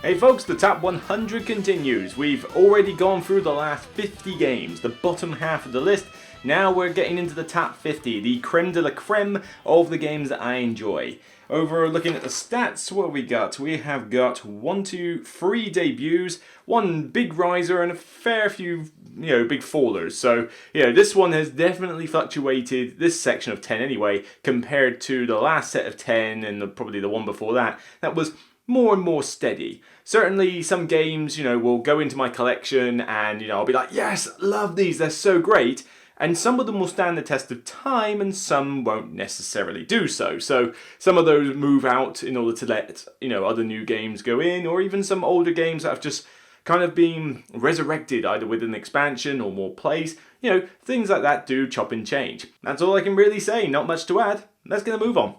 Hey folks, the top 100 continues. We've already gone through the last 50 games, the bottom half of the list. Now we're getting into the top 50, the creme de la creme of the games that I enjoy. Over looking at the stats, what have we got? We have got 3 debuts, 1 big riser, and a fair few, big fallers. So, this one has definitely fluctuated, this section of 10 anyway, compared to the last set of 10 and probably the one before that. That was more and more steady. Certainly some games, will go into my collection and, I'll be like, yes, love these, they're so great. And some of them will stand the test of time and some won't necessarily do so. So some of those move out in order to let, other new games go in, or even some older games that have just kind of been resurrected either with an expansion or more plays. Things like that do chop and change. That's all I can really say, not much to add. Let's get a move on.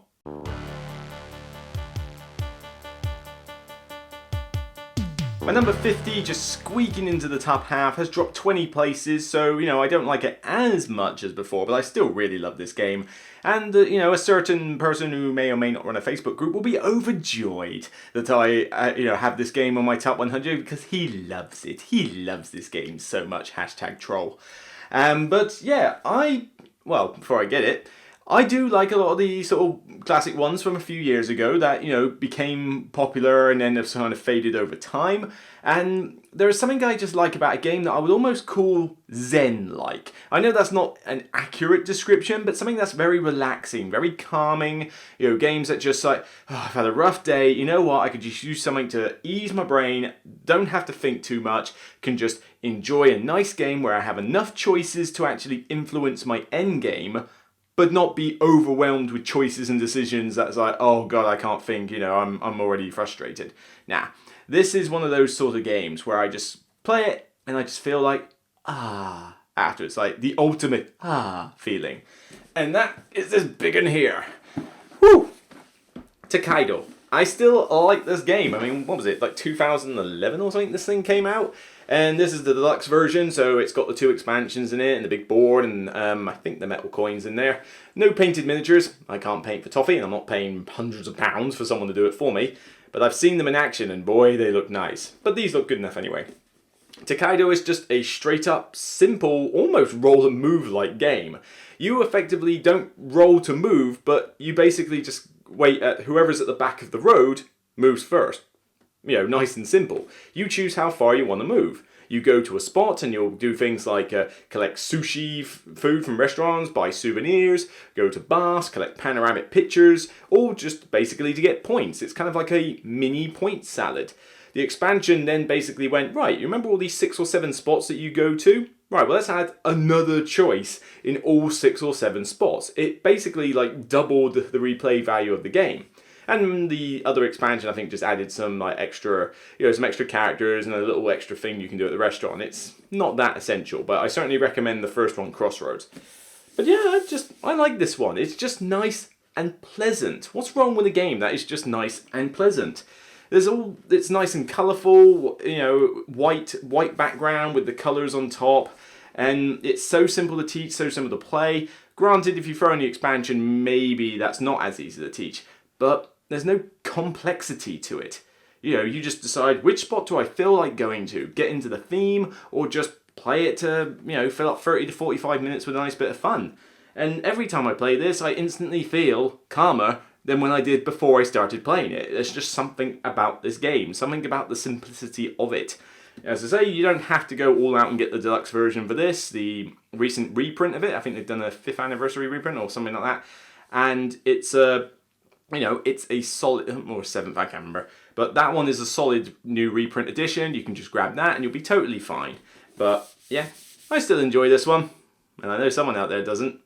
My number 50, just squeaking into the top half, has dropped 20 places, so, I don't like it as much as before, but I still really love this game. And, a certain person who may or may not run a Facebook group will be overjoyed that I, have this game on my top 100 because he loves it. He loves this game so much, #troll. But, yeah, before I get it, I do like a lot of the sort of classic ones from a few years ago that, became popular and then have kind of faded over time. And there is something I just like about a game that I would almost call zen-like. I know that's not an accurate description, but something that's very relaxing, very calming. Games that just like, I've had a rough day, you know what, I could just use something to ease my brain, don't have to think too much, can just enjoy a nice game where I have enough choices to actually influence my end game, but not be overwhelmed with choices and decisions that's like, oh god, I can't think, I'm already frustrated. Nah, this is one of those sort of games where I just play it and I just feel like, after. It's like the ultimate feeling. And that is this big one here. Woo! Tokaido. I still like this game. I mean, what was it, like 2011 or something this thing came out? And this is the deluxe version, so it's got the 2 expansions in it and the big board and I think the metal coins in there. No painted miniatures. I can't paint for toffee and I'm not paying hundreds of pounds for someone to do it for me. But I've seen them in action and boy, they look nice. But these look good enough anyway. Tokaido is just a straight up, simple, almost roll and move like game. You effectively don't roll to move, but you basically just wait at whoever's at the back of the road moves first. Nice and simple. You choose how far you want to move. You go to a spot and you'll do things like collect sushi food from restaurants, buy souvenirs, go to bars, collect panoramic pictures, all just basically to get points. It's kind of like a mini point salad. The expansion then basically went, right, you remember all these 6 or 7 spots that you go to? Right, well let's add another choice in all 6 or 7 spots. It basically doubled the replay value of the game. And the other expansion, I think, just added some extra, some extra characters and a little extra thing you can do at the restaurant. It's not that essential, but I certainly recommend the first one, Crossroads. But yeah, I like this one. It's just nice and pleasant. What's wrong with a game that is just nice and pleasant? It's nice and colourful, white background with the colours on top, and it's so simple to teach, so simple to play. Granted, if you throw in the expansion, maybe that's not as easy to teach, but there's no complexity to it. You just decide which spot do I feel like going to, get into the theme, or just play it to, fill up 30 to 45 minutes with a nice bit of fun. And every time I play this, I instantly feel calmer than when I did before I started playing it. There's just something about this game, something about the simplicity of it. As I say, you don't have to go all out and get the deluxe version for this. The recent reprint of it, I think they've done a 5th anniversary reprint or something like that. And it's it's a solid, or 7th, I can't remember. But that one is a solid new reprint edition. You can just grab that and you'll be totally fine. But yeah, I still enjoy this one. And I know someone out there doesn't.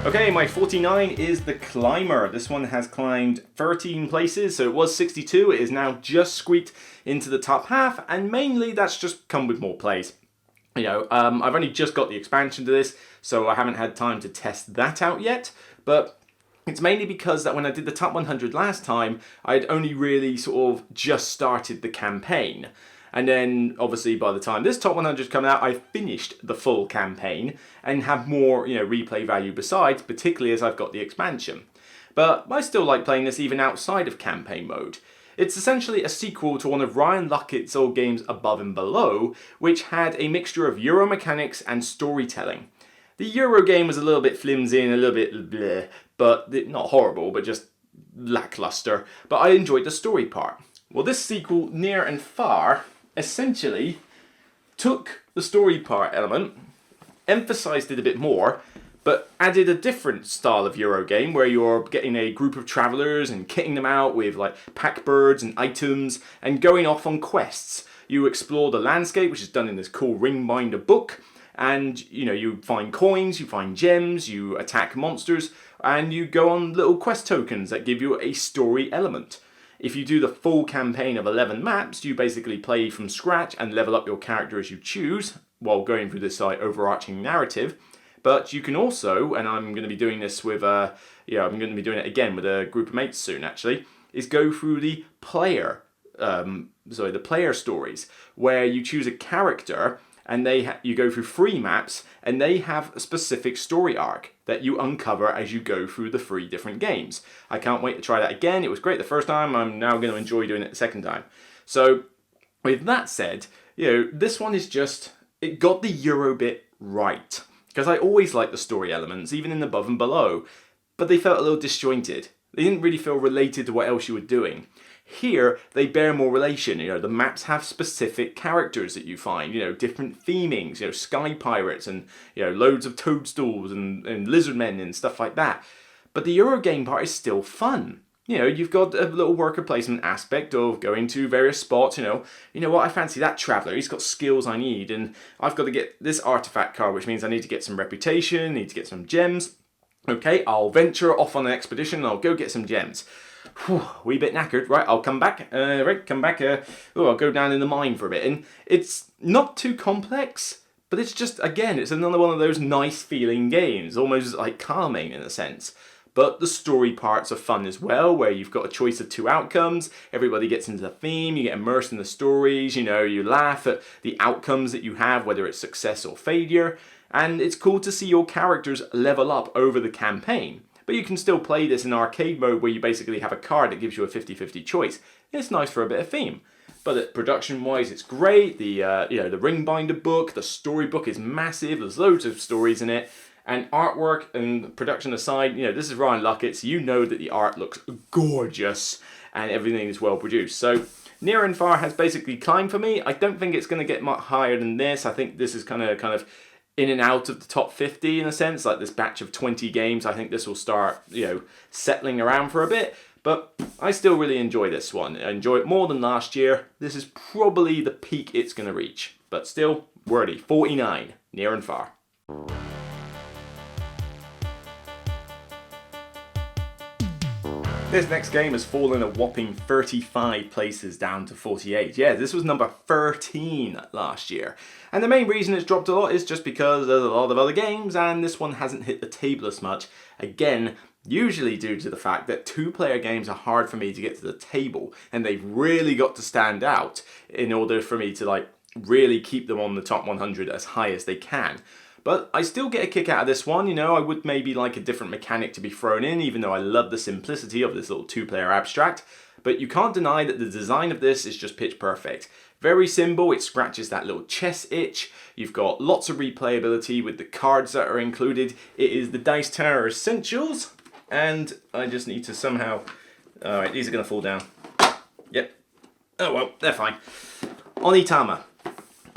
Okay, my 49 is The Climber. This one has climbed 13 places, so it was 62. It is now just squeaked into the top half, and mainly that's just come with more plays. I've only just got the expansion to this, so I haven't had time to test that out yet, but it's mainly because that when I did the top 100 last time, I'd only really sort of just started the campaign. And then, obviously, by the time this top 100's come out, I've finished the full campaign and have more, replay value besides, particularly as I've got the expansion. but I still like playing this even outside of campaign mode. It's essentially a sequel to one of Ryan Luckett's old games Above and Below, which had a mixture of Euro mechanics and storytelling. The Euro game was a little bit flimsy and a little bit bleh, but not horrible, but just lackluster, but I enjoyed the story part. Well, this sequel, Near and Far, essentially took the story part element, emphasized it a bit more, but added a different style of Euro game where you're getting a group of travelers and kitting them out with like pack birds and items and going off on quests. You explore the landscape, which is done in this cool ring binder book, and you find coins, you find gems, you attack monsters, and you go on little quest tokens that give you a story element. If you do the full campaign of 11 maps, you basically play from scratch and level up your character as you choose while going through this overarching narrative. But you can also, and I'm going to be doing this with, I'm going to be doing it again with a group of mates soon actually, is go through the player stories, where you choose a character and you go through 3 maps and they have a specific story arc that you uncover as you go through the 3 different games. I can't wait to try that again. It was great the first time. I'm now going to enjoy doing it the second time. So with that said, this one is just, it got the Euro bit right. Because I always like the story elements, even in Above and Below, but they felt a little disjointed. They didn't really feel related to what else you were doing. Here, they bear more relation. The maps have specific characters that you find, different themings, sky pirates and, loads of toadstools and lizard men and stuff like that. But the Euro game part is still fun. You've got a little worker placement aspect of going to various spots, what, I fancy that traveller, he's got skills I need, and I've got to get this artifact card, which means I need to get some reputation, need to get some gems. Okay, I'll venture off on an expedition and I'll go get some gems. Whew, wee bit knackered, right, I'll come back, I'll go down in the mine for a bit, and it's not too complex, but it's just, again, it's another one of those nice feeling games, almost like calming in a sense. But the story parts are fun as well, where you've got a choice of 2 outcomes, everybody gets into the theme, you get immersed in the stories, you laugh at the outcomes that you have, whether it's success or failure, and it's cool to see your characters level up over the campaign. But you can still play this in arcade mode where you basically have a card that gives you a 50-50 choice. It's nice for a bit of theme. But production-wise, it's great. The ring binder book, the storybook is massive. There's loads of stories in it. And artwork and production aside, this is Ryan Luckett's. You know that the art looks gorgeous and everything is well produced. So Near and Far has basically climbed for me. I don't think it's going to get much higher than this. I think this is kind of in and out of the top 50 in a sense. Like this batch of 20 games, I think this will start, settling around for a bit. But I still really enjoy this one. I enjoy it more than last year. This is probably the peak it's going to reach. But still, worthy. 49, Near and Far. This next game has fallen a whopping 35 places down to 48. Yeah, this was number 13 last year. And the main reason it's dropped a lot is just because there's a lot of other games and this one hasn't hit the table as much. Again, usually due to the fact that 2-player games are hard for me to get to the table and they've really got to stand out in order for me to really keep them on the top 100 as high as they can. But I still get a kick out of this one, I would maybe like a different mechanic to be thrown in, even though I love the simplicity of this little 2-player abstract. But you can't deny that the design of this is just pitch perfect. Very simple, it scratches that little chess itch. You've got lots of replayability with the cards that are included. It is the Dice Tower Essentials. And I just need to somehow... Alright, these are going to fall down. Yep. Oh well, they're fine. Onitama.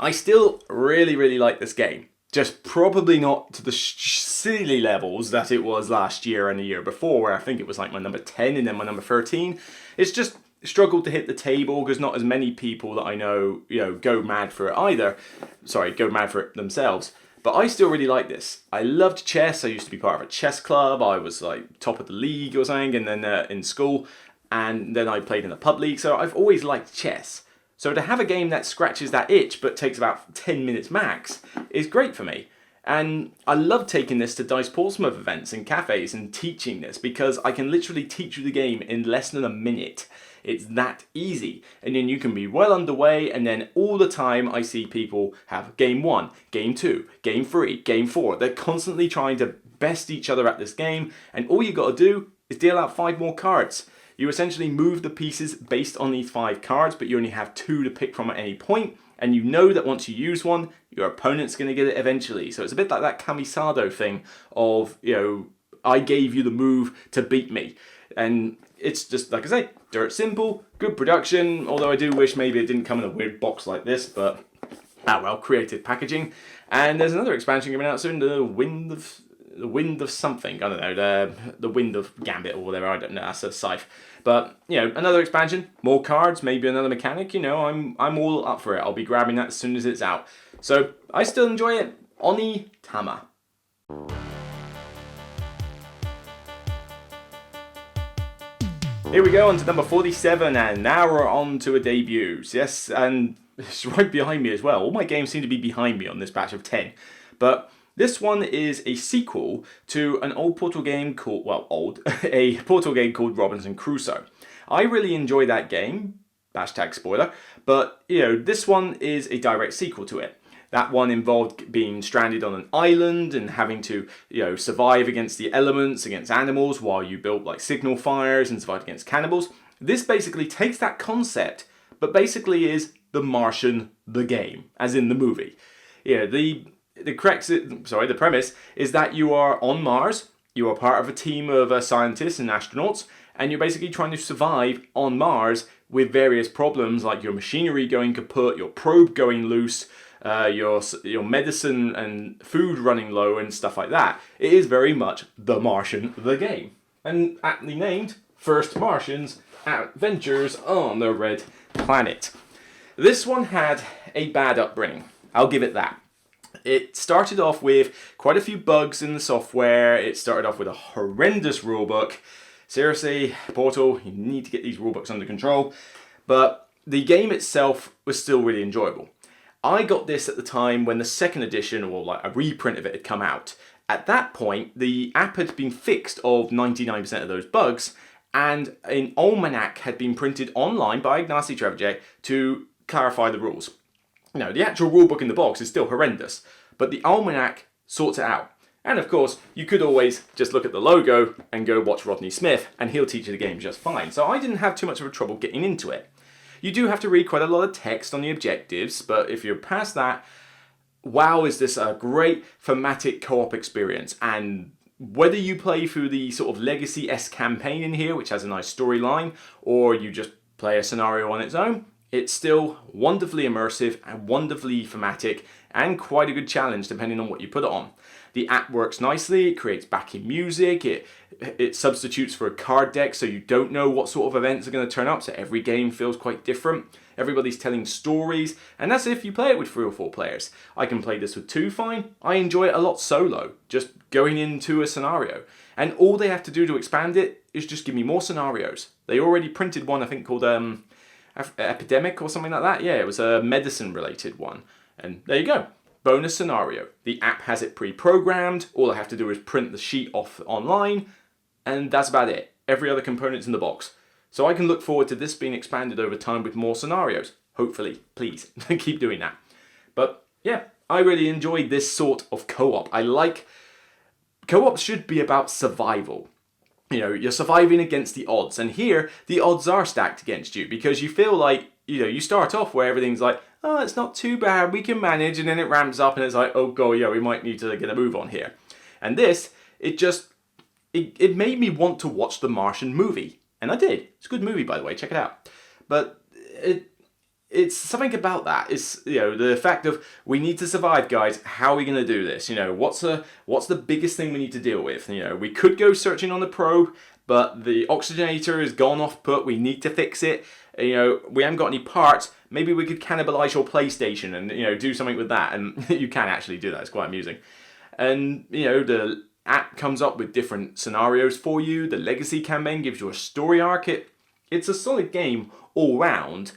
I still really, really like this game. Just probably not to the silly levels that it was last year and the year before, where I think it was like my number 10 and then my number 13. It's just struggled to hit the table because not as many people that I know, go mad for it either. Sorry, go mad for it themselves. But I still really like this. I loved chess. I used to be part of a chess club. I was like top of the league or something, and then in school. And then I played in the pub league. So I've always liked chess. So to have a game that scratches that itch but takes about 10 minutes max is great for me. And I love taking this to Dice Portsmouth events and cafes and teaching this because I can literally teach you the game in less than a minute. It's that easy. And then you can be well underway, and then all the time I see people have game 1, game 2, game 3, game 4. They're constantly trying to best each other at this game, and all you got to do is deal out 5 more cards. You essentially move the pieces based on these 5 cards, but you only have 2 to pick from at any point, and you know that once you use one, your opponent's going to get it eventually. So it's a bit like that Kamisado thing of, I gave you the move to beat me. And it's just, like I say, dirt simple, good production, although I do wish maybe it didn't come in a weird box like this, but, creative packaging. And there's another expansion coming out soon, the Wind of something, I don't know, the Wind of Gambit or whatever, I don't know, that's a scythe. But, another expansion, more cards, maybe another mechanic, I'm all up for it. I'll be grabbing that as soon as it's out. So, I still enjoy it. Oni Tama. Here we go, on to number 47, and now we're on to a debut. Yes, and it's right behind me as well. All my games seem to be behind me on this batch of 10. But this one is a sequel to an old Portal game called, a Portal game called Robinson Crusoe. I really enjoy that game, hashtag spoiler, but, this one is a direct sequel to it. That one involved being stranded on an island and having to, survive against the elements, against animals, while you built like signal fires and survived against cannibals. This basically takes that concept, but basically is the Martian, the game, as in the movie. The premise is that you are on Mars, you are part of a team of scientists and astronauts, and you're basically trying to survive on Mars with various problems like your machinery going kaput, your probe going loose, your medicine and food running low and stuff like that. It is very much The Martian, the game. And aptly named, First Martians, Adventures on the Red Planet. This one had a bad upbringing, I'll give it that. It started off with quite a few bugs in the software. It started off with a horrendous rulebook. Seriously, Portal, you need to get these rulebooks under control. But the game itself was still really enjoyable. I got this at the time when the second edition, or like a reprint of it, had come out. At that point, the app had been fixed of 99% of those bugs, and an almanac had been printed online by Ignacy Trzewiczek to clarify the rules. The actual rulebook in the box is still horrendous, but the almanac sorts it out. And of course, you could always just look at the logo and go watch Rodney Smith, and he'll teach you the game just fine. So I didn't have too much of a trouble getting into it. You do have to read quite a lot of text on the objectives, but if you're past that, wow, is this a great thematic co-op experience. And whether you play through the sort of Legacy-esque campaign in here, which has a nice storyline, or you just play a scenario on its own, it's still wonderfully immersive and wonderfully thematic and quite a good challenge depending on what you put it on. The app works nicely, it creates backing music, it substitutes for a card deck so you don't know what sort of events are going to turn up, so every game feels quite different. Everybody's telling stories, and that's if you play it with 3 or 4 players. I can play this with 2 fine. I enjoy it a lot solo, just going into a scenario. And all they have to do to expand it is just give me more scenarios. They already printed one, I think, called Epidemic or something like that. Yeah, it was a medicine related one. And there you go. Bonus scenario. The app has it pre-programmed. All I have to do is print the sheet off online. And that's about it. Every other component's in the box. So I can look forward to this being expanded over time with more scenarios. Hopefully. Please. Keep doing that. But yeah, I really enjoyed this sort of co-op. I like... Co-op should be about survival. You're surviving against the odds. And here, the odds are stacked against you because you feel like, you start off where everything's like, oh, it's not too bad, we can manage, and then it ramps up and it's like, oh god, yeah, we might need to get a move on here. And this, it made me want to watch the Martian movie. And I did. It's a good movie, by the way, check it out. But it's something about that. It's, the fact of, we need to survive, guys, how are we going to do this? What's the biggest thing we need to deal with? We could go searching on the probe, but the oxygenator has gone off put, we need to fix it. We haven't got any parts. Maybe we could cannibalize your PlayStation and, do something with that. And you can actually do that. It's quite amusing. And, the app comes up with different scenarios for you. The Legacy campaign gives you a story arc. It's a solid game all round.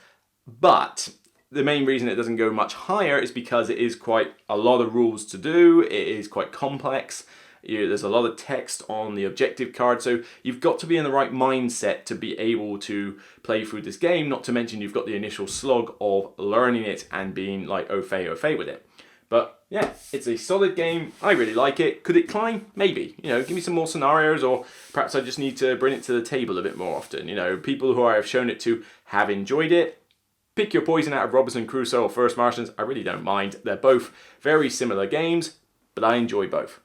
But the main reason it doesn't go much higher is because it is quite a lot of rules to do. It is quite complex. There's a lot of text on the objective card, so you've got to be in the right mindset to be able to play through this game, not to mention you've got the initial slog of learning it and being like au fait with it. But yeah, it's a solid game. I really like it. Could it climb? Maybe. Give me some more scenarios, or perhaps I just need to bring it to the table a bit more often. People who I have shown it to have enjoyed it. Pick your poison out of Robinson Crusoe or First Martians. I really don't mind. They're both very similar games, but I enjoy both.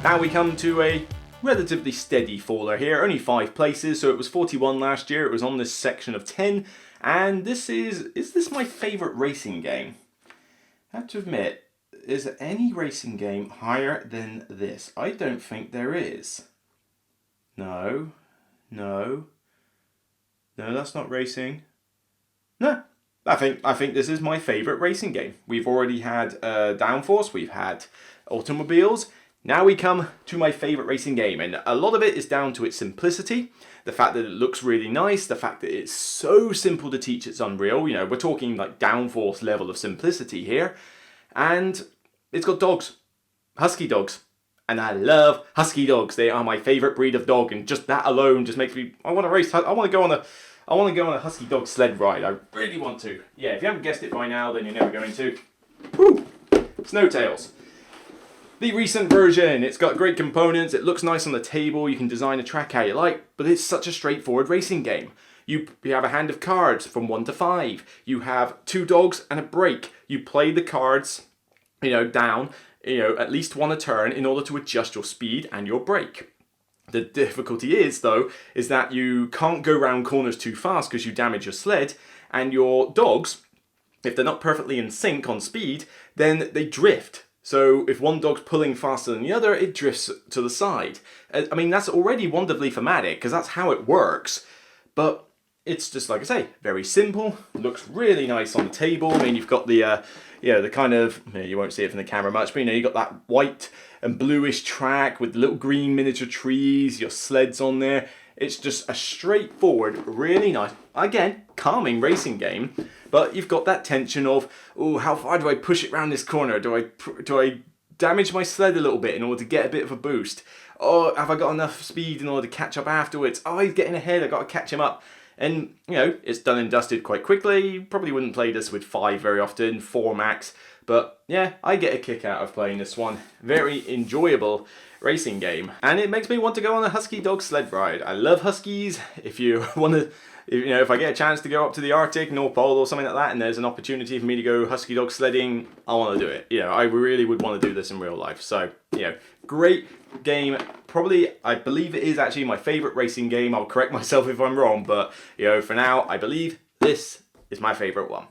Now we come to a relatively steady faller here, only 5 places, so it was 41 last year, it was on this section of 10, and is this my favourite racing game? I have to admit, is there any racing game higher than this? I don't think there is. No, that's not racing. No, I think this is my favourite racing game. We've already had Downforce, we've had Automobiles. Now we come to my favourite racing game, and a lot of it is down to its simplicity, the fact that it looks really nice, the fact that it's so simple to teach it's unreal. We're talking like Downforce level of simplicity here, and it's got dogs, husky dogs, and I love husky dogs. They are my favourite breed of dog, and just that alone just makes me, I want to race, I want to go on a husky dog sled ride. I really want to. Yeah, if you haven't guessed it by now, then you're never going to. Woo! Snowtails. The recent version, it's got great components, it looks nice on the table, you can design a track how you like, but it's such a straightforward racing game. You have a hand of cards from 1 to 5, you have 2 dogs and a brake. You play the cards, down, at least one a turn in order to adjust your speed and your brake. The difficulty is that you can't go round corners too fast because you damage your sled, and your dogs, if they're not perfectly in sync on speed, then they drift. So if one dog's pulling faster than the other, it drifts to the side. I mean, that's already wonderfully thematic, because that's how it works. But it's just, like I say, very simple. Looks really nice on the table. I mean, you've got the, the kind of, you won't see it from the camera much, but you've got that white and bluish track with the little green miniature trees, your sleds on there. It's just a straightforward, really nice, again, calming racing game. But you've got that tension of, oh, how far do I push it around this corner? Do I damage my sled a little bit in order to get a bit of a boost? Oh, have I got enough speed in order to catch up afterwards? Oh, he's getting ahead, I've got to catch him up. And, it's done and dusted quite quickly. Probably wouldn't play this with 5 very often, 4 max. But yeah, I get a kick out of playing this one. Very enjoyable racing game. And it makes me want to go on a husky dog sled ride. I love huskies. If you want to, if I get a chance to go up to the Arctic, North Pole or something like that, and there's an opportunity for me to go husky dog sledding, I want to do it. I really would want to do this in real life. So, great game. Probably, I believe it is actually my favourite racing game. I'll correct myself if I'm wrong, but, for now, I believe this is my favourite one.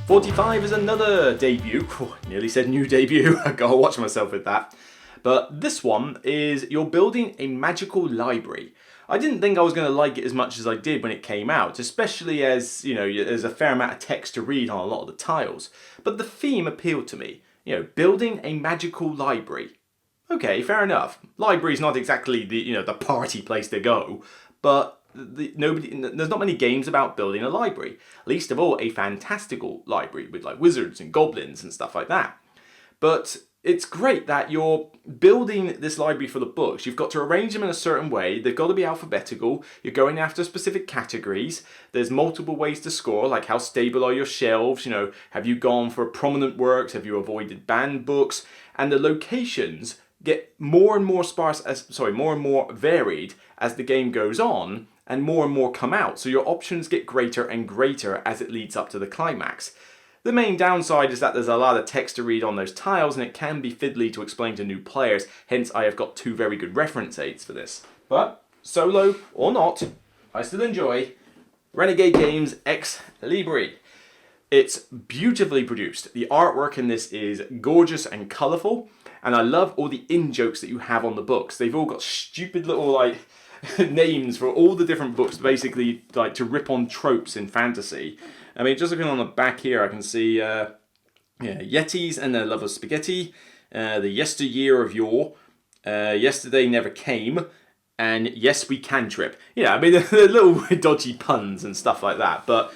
.45 is another debut. Oh, nearly said new debut. I gotta watch myself with that. But this one is you're building a magical library. I didn't think I was going to like it as much as I did when it came out, especially as, there's a fair amount of text to read on a lot of the tiles. But the theme appealed to me. Building a magical library. Okay, fair enough. Library's not exactly the party place to go, but there's not many games about building a library. Least of all, a fantastical library with like wizards and goblins and stuff like that. But it's great that you're building this library for the books. You've got to arrange them in a certain way. They've got to be alphabetical. You're going after specific categories. There's multiple ways to score, like how stable are your shelves? Have you gone for prominent works? Have you avoided banned books? And the locations get more and more more and more varied as the game goes on, and more come out. So your options get greater and greater as it leads up to the climax. The main downside is that there's a lot of text to read on those tiles, and it can be fiddly to explain to new players, hence I have got 2 very good reference aids for this. But, solo or not, I still enjoy Renegade Games X Libris. It's beautifully produced. The artwork in this is gorgeous and colourful, and I love all the in-jokes that you have on the books. They've all got stupid little, names for all the different books, basically, to rip on tropes in fantasy. I mean, just looking on the back here, I can see Yetis and their love of spaghetti, the yesteryear of yore, yesterday never came, and yes, we can trip. Yeah, I mean, they're little dodgy puns and stuff like that, but,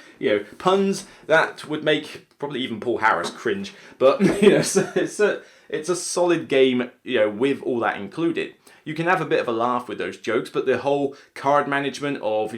puns that would make probably even Paul Harris cringe, but, it's a solid game, with all that included. you can have a bit of a laugh with those jokes, but the whole card management of,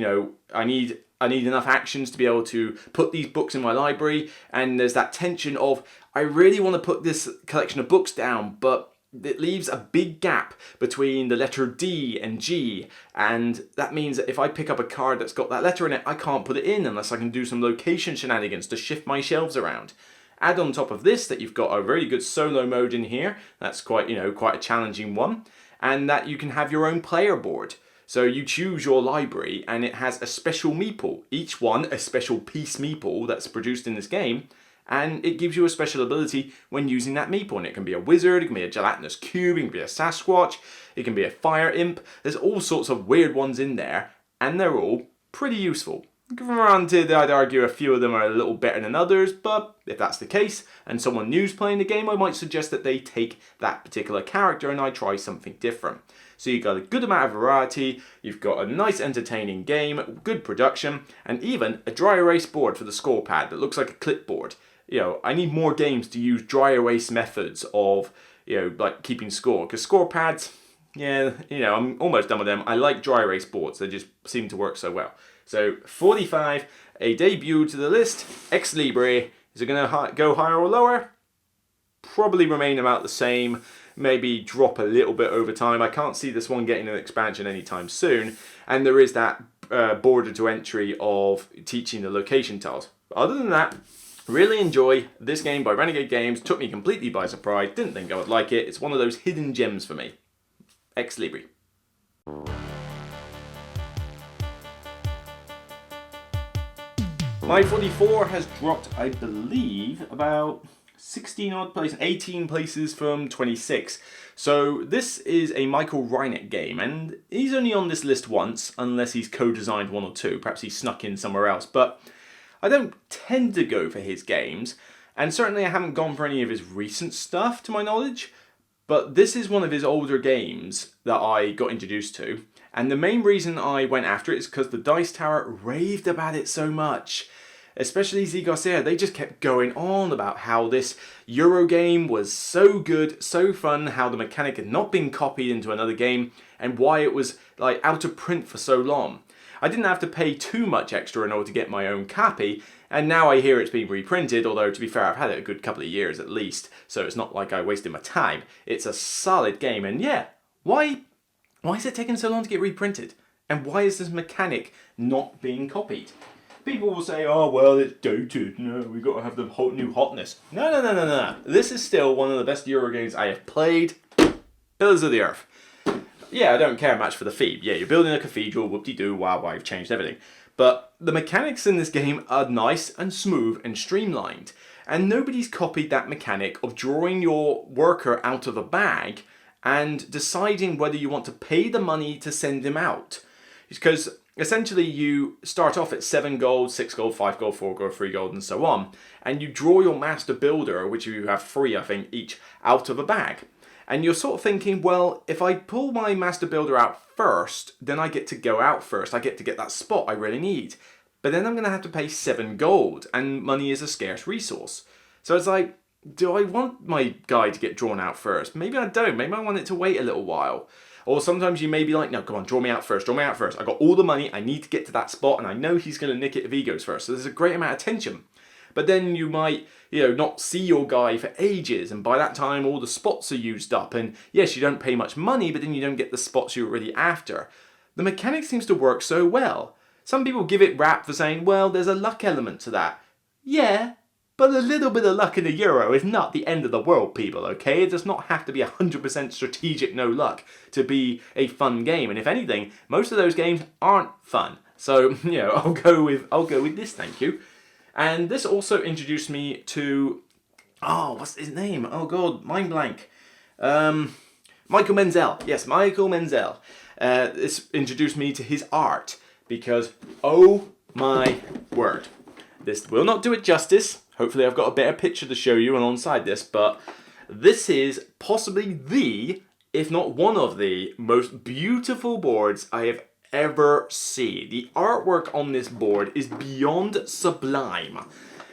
I need enough actions to be able to put these books in my library, and there's that tension of, I really want to put this collection of books down, but it leaves a big gap between the letter D and G, and that means that if I pick up a card that's got that letter in it, I can't put it in unless I can do some location shenanigans to shift my shelves around. Add on top of this that you've got a very good solo mode in here, that's quite a challenging one, and that you can have your own player board. So you choose your library and it has a special meeple, each one a special piece meeple that's produced in this game, and it gives you a special ability when using that meeple. And it can be a wizard, it can be a gelatinous cube, it can be a Sasquatch, it can be a fire imp. There's all sorts of weird ones in there, and they're all pretty useful. Granted, I'd argue a few of them are a little better than others, but if that's the case, and someone new's playing the game, I might suggest that they take that particular character and I try something different. So you've got a good amount of variety, you've got a nice entertaining game, good production, and even a dry erase board for the score pad that looks like a clipboard. I need more games to use dry erase methods of, like keeping score, because score pads, I'm almost done with them. I like dry erase boards, they just seem to work so well. So 45, a debut to the list, Ex Libris. Is it going to go higher or lower? Probably remain about the same, maybe drop a little bit over time. I can't see this one getting an expansion anytime soon, and there is that border to entry of teaching the location tiles. But other than that, really enjoy this game by Renegade Games. Took me completely by surprise, didn't think I would like it. It's one of those hidden gems for me. Ex Libris. My 44 has dropped, I believe, about 16 odd places, 18 places from 26. So this is a Michael Reinert game, and he's only on this list once, unless he's co-designed one or two. Perhaps he's snuck in somewhere else, but I don't tend to go for his games, and certainly I haven't gone for any of his recent stuff, to my knowledge. But this is one of his older games that I got introduced to, and the main reason I went after it is because the Dice Tower raved about it so much. Especially Z Garcia, they just kept going on about how this Euro game was so good, so fun, how the mechanic had not been copied into another game, and why it was out of print for so long. I didn't have to pay too much extra in order to get my own copy, and now I hear it's been reprinted, although to be fair, I've had it a good couple of years at least, so it's not like I wasted my time. It's a solid game, and yeah, why is it taking so long to get reprinted? And why is this mechanic not being copied? People will say, oh, well, it's dated. No, we've got to have the new hotness. No. This is still one of the best Euro games I have played. Pillars of the Earth. Yeah, I don't care much for the theme. Yeah, you're building a cathedral, whoop-de-doo, wow, I've changed everything. But the mechanics in this game are nice and smooth and streamlined. And nobody's copied that mechanic of drawing your worker out of a bag and deciding whether you want to pay the money to send him out. Because essentially you start off at 7 gold, 6 gold, 5 gold, 4 gold, 3 gold, and so on. And you draw your master builder, which you have 3, I think, each, out of a bag. And you're sort of thinking, well, if I pull my master builder out first, then I get to go out first. I get to get that spot I really need. But then I'm going to have to pay 7 gold, and money is a scarce resource. So it's like, do I want my guy to get drawn out first? Maybe I don't. Maybe I want it to wait a little while. Or sometimes you may be like, no, come on, draw me out first. I got all the money, I need to get to that spot, and I know he's going to nick it if he goes first. So there's a great amount of tension. But then you might, not see your guy for ages, and by that time all the spots are used up. And yes, you don't pay much money, but then you don't get the spots you're really after. The mechanic seems to work so well. Some people give it rap for saying, well, there's a luck element to that. Yeah, but a little bit of luck in a Euro is not the end of the world, people, okay? It does not have to be 100% strategic no luck to be a fun game. And if anything, most of those games aren't fun. So, I'll go with this, thank you. And this also introduced me to, what's his name? Oh god, mind blank. Michael Menzel. Yes, Michael Menzel. This introduced me to his art because, oh my word. This will not do it justice. Hopefully I've got a better picture to show you alongside this, but this is possibly the, if not one of the, most beautiful boards I have ever seen. The artwork on this board is beyond sublime.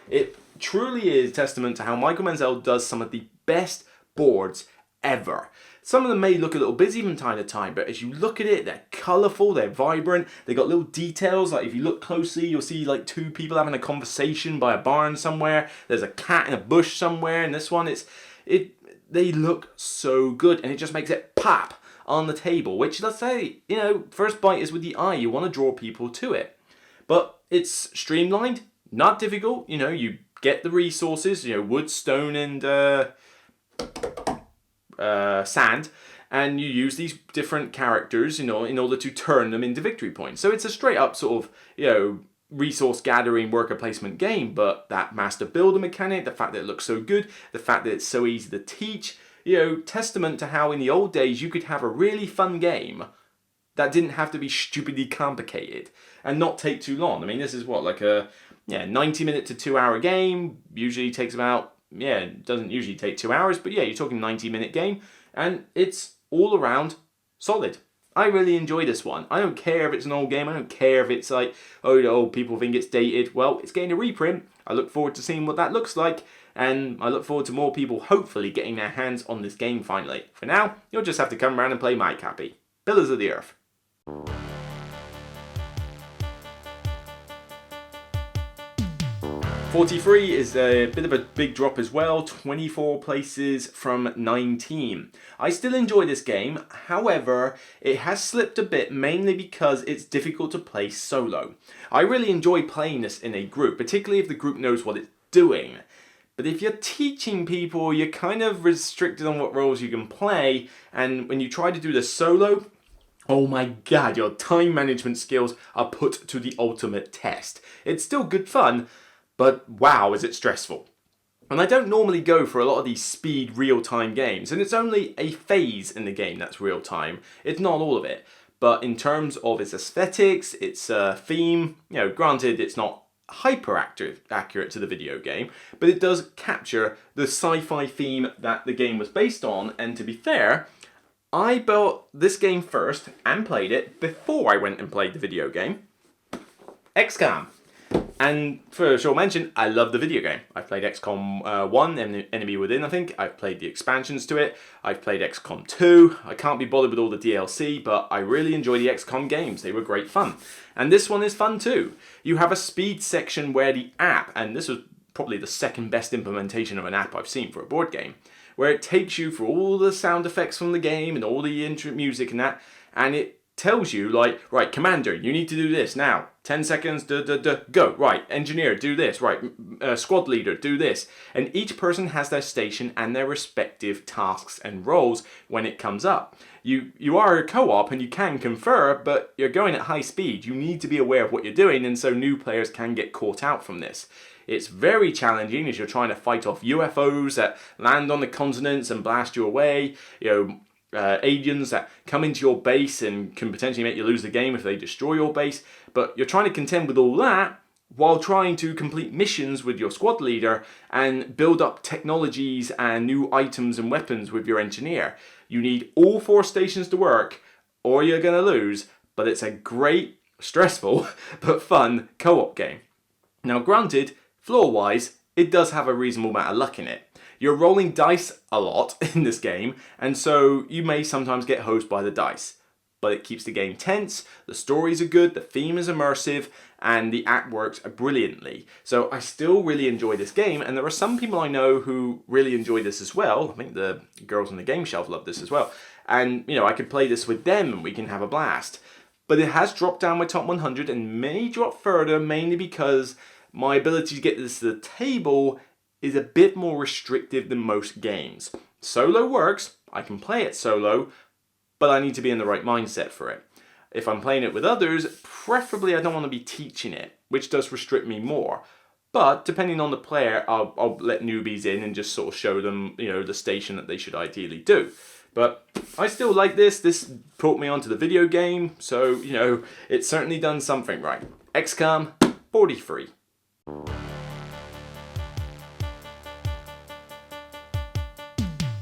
It truly is testament to how Michael Menzel does some of the best boards ever. Some of them may look a little busy from time to time, but as you look at it, they're colourful, they're vibrant, they got little details, like if you look closely, you'll see like two people having a conversation by a barn somewhere, there's a cat in a bush somewhere, and this one, they look so good, and it just makes it pop on the table, which, let's say, first bite is with the eye, you want to draw people to it. But it's streamlined, not difficult, you get the resources, wood, stone, and sand, and you use these different characters, in order to turn them into victory points. So it's a straight up sort of, resource gathering, worker placement game, but that master builder mechanic, the fact that it looks so good, the fact that it's so easy to teach, testament to how in the old days you could have a really fun game that didn't have to be stupidly complicated and not take too long. I mean, this is what, like a 90-minute to 2-hour game, usually takes about, it doesn't usually take 2 hours, but you're talking 90-minute game, and it's all around solid. I really enjoy this one. I don't care if it's an old game, I don't care if it's like, people think it's dated. Well, it's getting a reprint. I look forward to seeing what that looks like, and I look forward to more people hopefully getting their hands on this game finally. For now, you'll just have to come around and play my copy, Pillars of the Earth. $43 is a bit of a big drop as well, 24 places from 19. I still enjoy this game, however, it has slipped a bit mainly because it's difficult to play solo. I really enjoy playing this in a group, particularly if the group knows what it's doing. But if you're teaching people, you're kind of restricted on what roles you can play, and when you try to do this solo, oh my god, your time management skills are put to the ultimate test. It's still good fun, but wow, is it stressful. And I don't normally go for a lot of these speed real-time games, and it's only a phase in the game that's real-time. It's not all of it. But in terms of its aesthetics, its theme, granted it's not hyper accurate to the video game, but it does capture the sci-fi theme that the game was based on, and to be fair, I bought this game first and played it before I went and played the video game, XCOM. And for a short mention, I love the video game. I've played XCOM 1, Enemy Within, I think. I've played the expansions to it. I've played XCOM 2. I can't be bothered with all the DLC, but I really enjoy the XCOM games. They were great fun. And this one is fun too. You have a speed section where the app, and this was probably the second best implementation of an app I've seen for a board game, where it takes you through all the sound effects from the game and all the intro music and that, and it tells you, like, right, commander, you need to do this now. 10 seconds, go. Right, engineer, do this. Right, squad leader, do this. And each person has their station and their respective tasks and roles when it comes up. You are a co-op and you can confer, but you're going at high speed. You need to be aware of what you're doing, and so new players can get caught out from this. It's very challenging as you're trying to fight off UFOs that land on the continents and blast you away. Aliens that come into your base and can potentially make you lose the game if they destroy your base, but you're trying to contend with all that while trying to complete missions with your squad leader and build up technologies and new items and weapons with your engineer. You need all 4 stations to work or you're going to lose, but it's a great, stressful, but fun co-op game. Now granted, flaw-wise, it does have a reasonable amount of luck in it. You're rolling dice a lot in this game, and so you may sometimes get hosed by the dice. But it keeps the game tense, the stories are good, the theme is immersive, and the act works brilliantly. So I still really enjoy this game, and there are some people I know who really enjoy this as well. I think the girls on the game shelf love this as well. And, I could play this with them and we can have a blast. But it has dropped down my top 100 and may drop further, mainly because my ability to get this to the table is a bit more restrictive than most games. Solo works, I can play it solo, but I need to be in the right mindset for it. If I'm playing it with others, preferably I don't want to be teaching it, which does restrict me more. But depending on the player, I'll let newbies in and just sort of show them, the station that they should ideally do. But I still like this. This brought me onto the video game, so, it's certainly done something right. XCOM 43.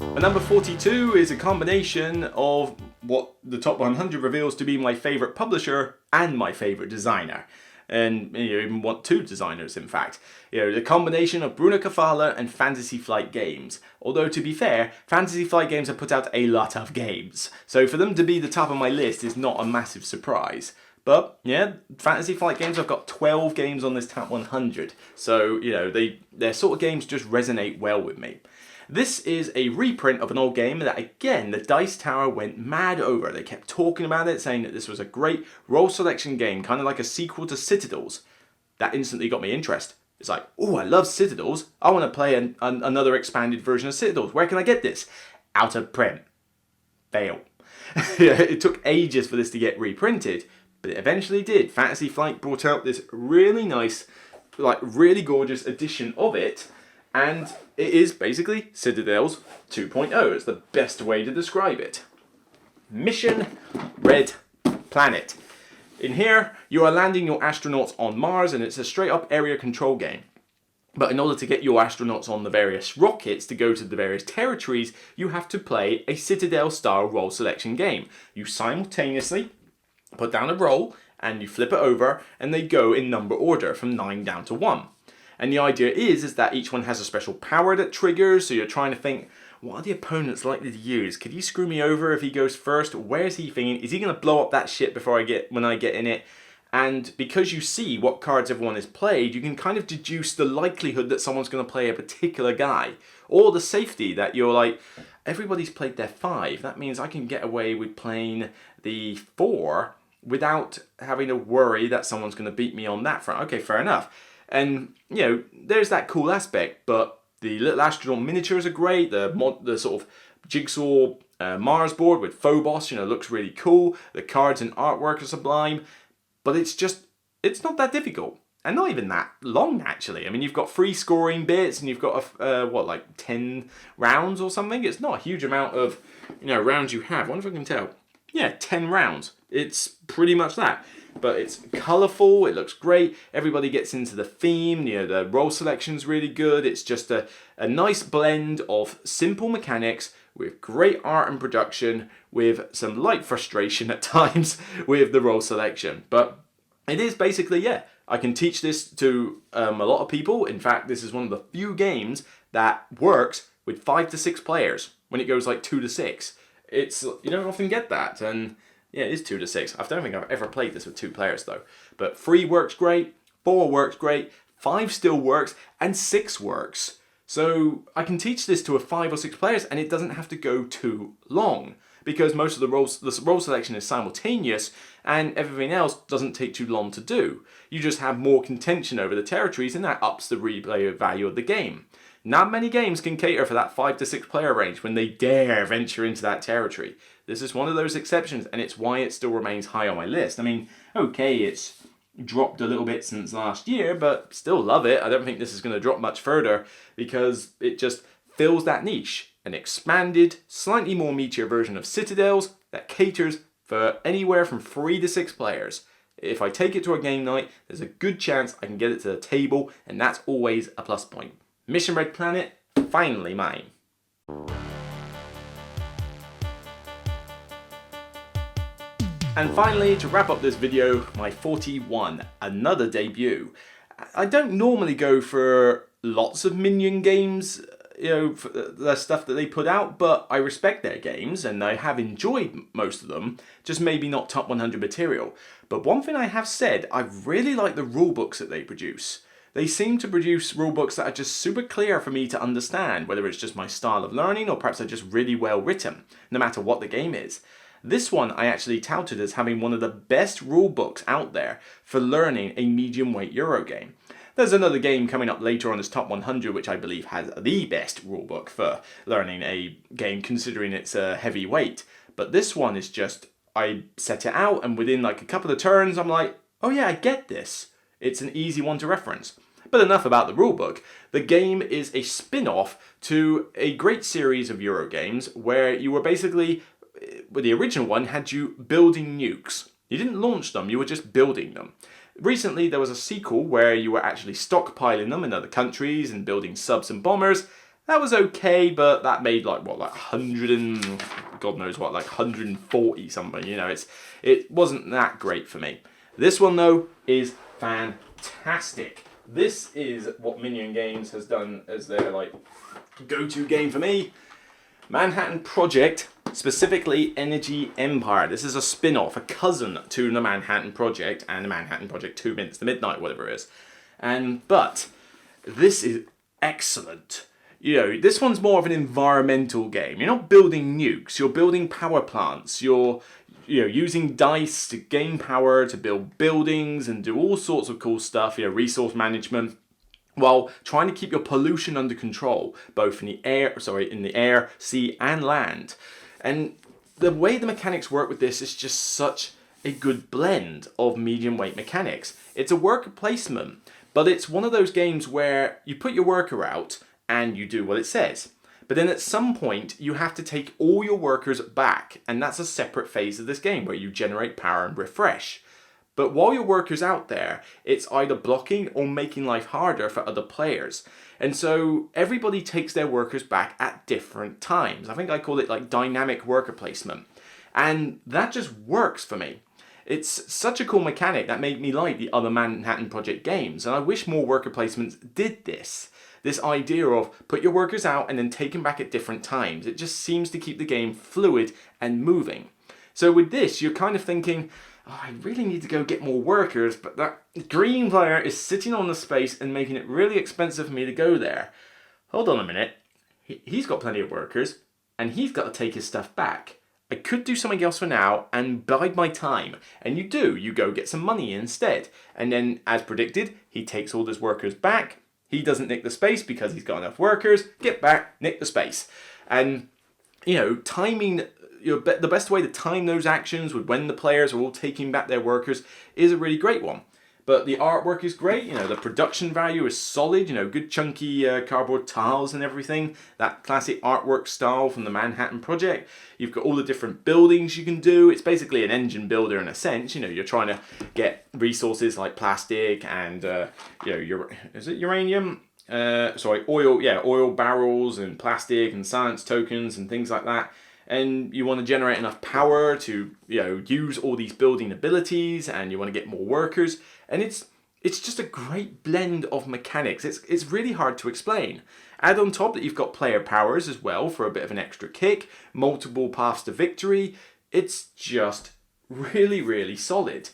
And number 42 is a combination of what the top 100 reveals to be my favourite publisher and my favourite designer. And you even want 2 designers, in fact. The combination of Bruno Cathala and Fantasy Flight Games. Although, to be fair, Fantasy Flight Games have put out a lot of games. So for them to be the top of my list is not a massive surprise. But, yeah, Fantasy Flight Games, I've got 12 games on this top 100. So, their sort of games just resonate well with me. This is a reprint of an old game that, again, the Dice Tower went mad over. They kept talking about it, saying that this was a great role selection game, kind of like a sequel to Citadels. That instantly got me interested. It's like, oh, I love Citadels. I want to play another expanded version of Citadels. Where can I get this? Out of print. Fail. It took ages for this to get reprinted, but it eventually did. Fantasy Flight brought out this really nice, really gorgeous edition of it, and it is basically Citadels 2.0. It's the best way to describe it. Mission Red Planet. In here, you are landing your astronauts on Mars, and it's a straight-up area control game. But in order to get your astronauts on the various rockets to go to the various territories, you have to play a Citadel-style role selection game. You simultaneously put down a roll, and you flip it over, and they go in number order from 9 down to 1. And the idea is that each one has a special power that triggers, so you're trying to think, what are the opponents likely to use? Could he screw me over if he goes first? Where's he thinking? Is he going to blow up that ship when I get in it? And because you see what cards everyone has played, you can kind of deduce the likelihood that someone's going to play a particular guy. Or the safety that you're like, everybody's played their 5. That means I can get away with playing the 4 without having to worry that someone's going to beat me on that front. Okay, fair enough. And, there's that cool aspect, but the little astronaut miniatures are great. The sort of jigsaw Mars board with Phobos, looks really cool. The cards and artwork are sublime, but it's not that difficult. And not even that long, actually. I mean, you've got 3 scoring bits, and you've got, 10 rounds or something? It's not a huge amount of, rounds you have. I wonder if I can tell. Yeah, 10 rounds. It's pretty much that. But it's colourful, it looks great, everybody gets into the theme, the role selection's really good. It's just a nice blend of simple mechanics with great art and production, with some light frustration at times with the role selection. But it is basically, I can teach this to a lot of people. In fact, this is one of the few games that works with 5 to 6 players when it goes like 2 to 6. You don't often get that, and yeah, it is 2 to 6. I don't think I've ever played this with 2 players though. But 3 works great, 4 works great, 5 still works, and 6 works. So I can teach this to 5 or 6 players, and it doesn't have to go too long, because most of the role selection is simultaneous, and everything else doesn't take too long to do. You just have more contention over the territories, and that ups the replay value of the game. Not many games can cater for that 5 to 6 player range when they dare venture into that territory. This is one of those exceptions, and it's why it still remains high on my list. I mean, okay, it's dropped a little bit since last year, but still love it. I don't think this is going to drop much further, because it just fills that niche. An expanded, slightly more meatier version of Citadels that caters for anywhere from 3 to 6 players. If I take it to a game night, there's a good chance I can get it to the table, and that's always a plus point. Mission Red Planet, finally mine. And finally, to wrap up this video, my 41, another debut. I don't normally go for lots of Minion games, for the stuff that they put out, but I respect their games, and I have enjoyed most of them, just maybe not top 100 material. But one thing I have said, I really like the rulebooks that they produce. They seem to produce rulebooks that are just super clear for me to understand, whether it's just my style of learning, or perhaps they're just really well written, no matter what the game is. This one I actually touted as having one of the best rulebooks out there for learning a medium weight Euro game. There's another game coming up later on this top 100 which I believe has the best rulebook for learning a game considering it's a heavy weight. But this one is just, I set it out and within like a couple of turns I'm like, oh yeah, I get this. It's an easy one to reference. But enough about the rulebook. The game is a spin-off to a great series of Euro games where you were basically, well, the original one had you building nukes. You didn't launch them, you were just building them. Recently there was a sequel where you were actually stockpiling them in other countries and building subs and bombers. That was okay, but that made like 100 and God knows what, like 140 something, it wasn't that great for me. This one though is fantastic. This is what Minion Games has done as their like go-to game for me. Manhattan Project, specifically Energy Empire. This is a spin-off, a cousin to the Manhattan Project and the Manhattan Project 2 Minutes to Midnight, whatever it is. But this is excellent. You know, this one's more of an environmental game. You're not building nukes, you're building power plants. You're using dice to gain power, to build buildings and do all sorts of cool stuff, resource management, while trying to keep your pollution under control, both in the air, sea, and land. And the way the mechanics work with this is just such a good blend of medium weight mechanics. It's a worker placement, but it's one of those games where you put your worker out and you do what it says. But then at some point, you have to take all your workers back, and that's a separate phase of this game where you generate power and refresh. But while your worker's out there, it's either blocking or making life harder for other players. And so everybody takes their workers back at different times. I think I call it like dynamic worker placement. And that just works for me. It's such a cool mechanic that made me like the other Manhattan Project games. And I wish more worker placements did this. This idea of put your workers out and then take them back at different times. It just seems to keep the game fluid and moving. So with this, you're kind of thinking, oh, I really need to go get more workers, but that green player is sitting on the space and making it really expensive for me to go there. Hold on a minute. He's got plenty of workers, and he's got to take his stuff back. I could do something else for now and bide my time. And you do. You go get some money instead. And then, as predicted, he takes all his workers back. He doesn't nick the space because he's got enough workers. Get back, nick the space. And, timing... the best way to time those actions with when the players are all taking back their workers is a really great one. But the artwork is great, the production value is solid, good chunky cardboard tiles and everything. That classic artwork style from the Manhattan Project. You've got all the different buildings you can do. It's basically an engine builder in a sense. You're trying to get resources like plastic and, is it uranium? Oil barrels and plastic and science tokens and things like that. And you want to generate enough power to, use all these building abilities, and you want to get more workers. And it's just a great blend of mechanics. It's really hard to explain. Add on top that you've got player powers as well for a bit of an extra kick, multiple paths to victory. It's just really, really solid.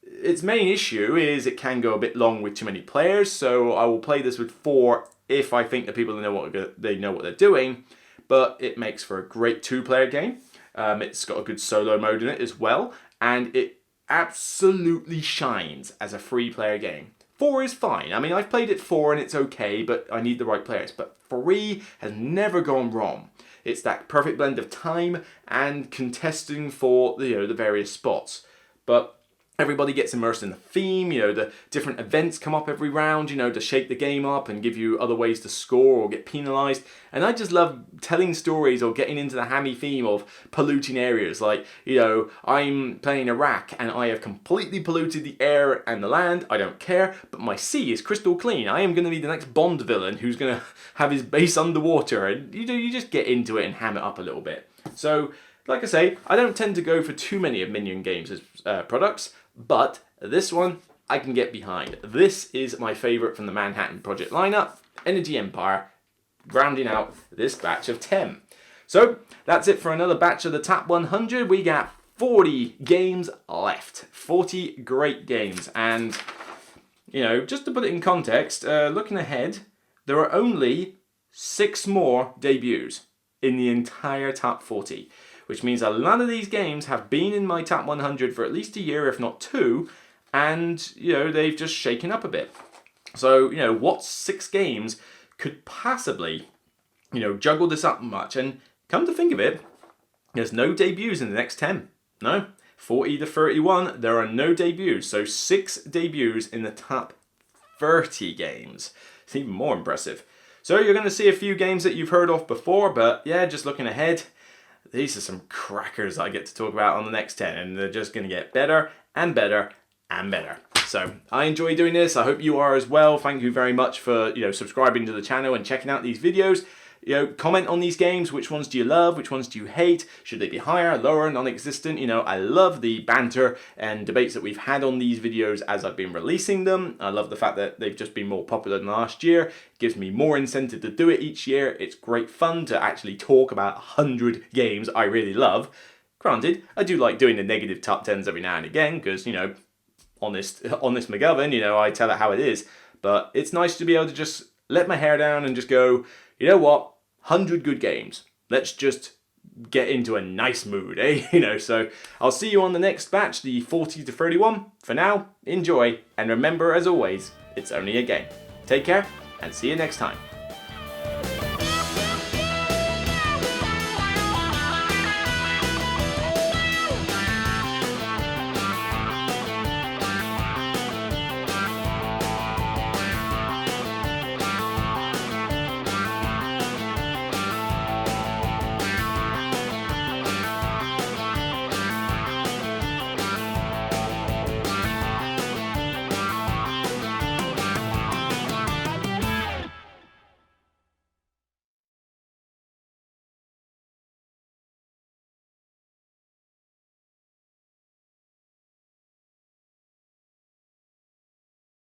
Its main issue is it can go a bit long with too many players, so I will play this with 4 if I think the people know what they're doing. But it makes for a great 2-player game. It's got a good solo mode in it as well, and it absolutely shines as a 3-player game. 4 is fine. I mean, I've played it 4 and it's okay, but I need the right players. But 3 has never gone wrong. It's that perfect blend of time and contesting for the various spots. But everybody gets immersed in the theme, the different events come up every round, to shake the game up and give you other ways to score or get penalised. And I just love telling stories or getting into the hammy theme of polluting areas. Like, I'm playing Iraq and I have completely polluted the air and the land. I don't care, but my sea is crystal clean. I am going to be the next Bond villain who's going to have his base underwater. And, you just get into it and ham it up a little bit. So, like I say, I don't tend to go for too many of Minion Games as products. But this one I can get behind. This is my favourite from the Manhattan Project lineup, Energy Empire, rounding out this batch of 10. So that's it for another batch of the top 100. We got 40 games left. 40 great games. And, just to put it in context, looking ahead, there are only 6 more debuts in the entire top 40. Which means a lot of these games have been in my top 100 for at least a year, if not 2, and, they've just shaken up a bit. So, what 6 games could possibly, juggle this up much? And come to think of it, there's no debuts in the next 10. No. 40 to 31, there are no debuts. So 6 debuts in the top 30 games. It's even more impressive. So you're going to see a few games that you've heard of before, but yeah, just looking ahead, these are some crackers I get to talk about on the next 10, and they're just going to get better and better and better. So I enjoy doing this. I hope you are as well. Thank you very much for subscribing to the channel and checking out these videos. comment on these games. Which ones do you love? Which ones do you hate? Should they be higher, lower, non-existent? I love the banter and debates that we've had on these videos as I've been releasing them. I love the fact that they've just been more popular than last year. It gives me more incentive to do it each year. It's great fun to actually talk about 100 games I really love. Granted, I do like doing the negative top 10s every now and again because, honest McGovern, I tell it how it is. But it's nice to be able to just let my hair down and just go, you know what, 100 good games. Let's just get into a nice mood, eh? So I'll see you on the next batch, the 40 to 31. For now, enjoy, and remember, as always, it's only a game. Take care, and see you next time.